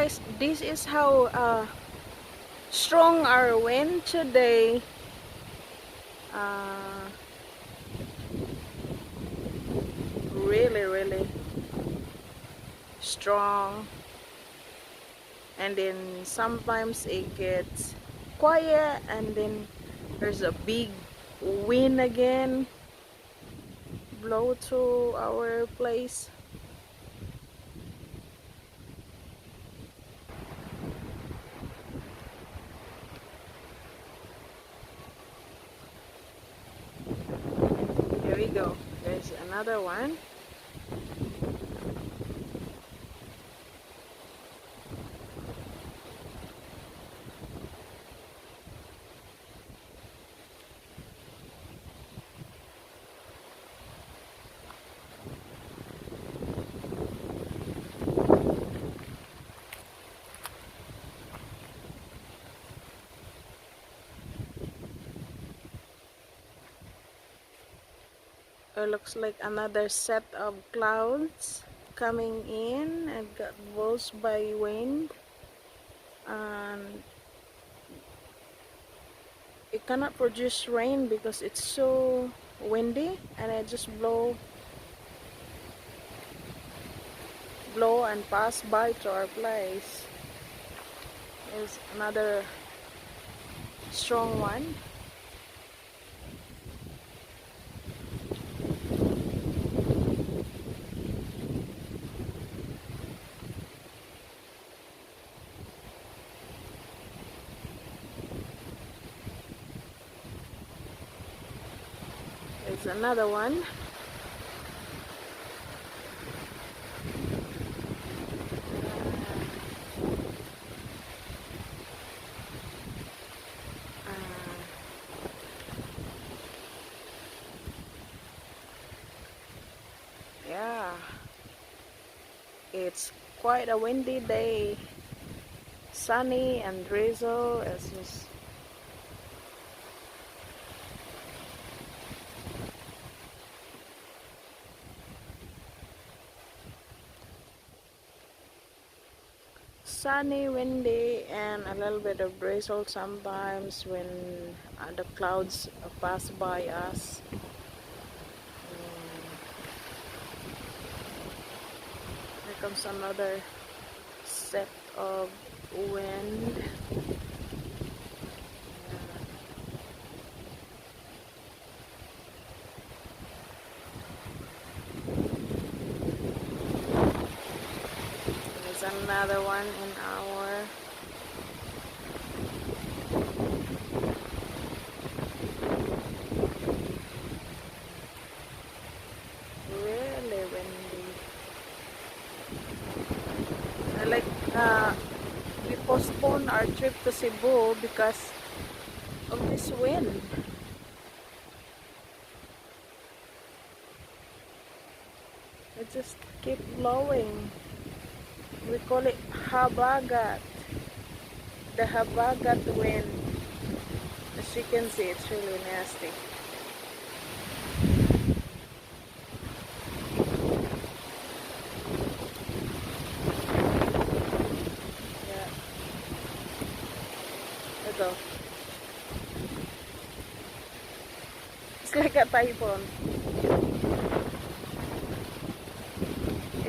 guys, this is how strong our wind today. Uh, really strong, and then sometimes it gets quiet, and then there's a big wind again blow to our place. Here we go, there's another one. It looks like another set of clouds coming in and got blown by wind, and it cannot produce rain because it's so windy, and it just blow and pass by to our place. Is another strong one. There's another one. Yeah, it's quite a windy day, sunny and drizzle. It's just sunny, windy, and a little bit of drizzle sometimes when the clouds pass by us. Here comes another set of wind. There's another one in our really windy. Like we postponed our trip to Cebu because of this wind. It just keep blowing. We call it habagat. The habagat wind. As you can see, it's really nasty. Yeah. Ito. It's like a typhoon.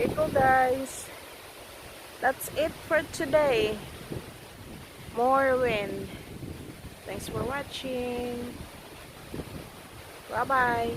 Ito guys. That's it for today. More wind. Thanks for watching. Bye bye.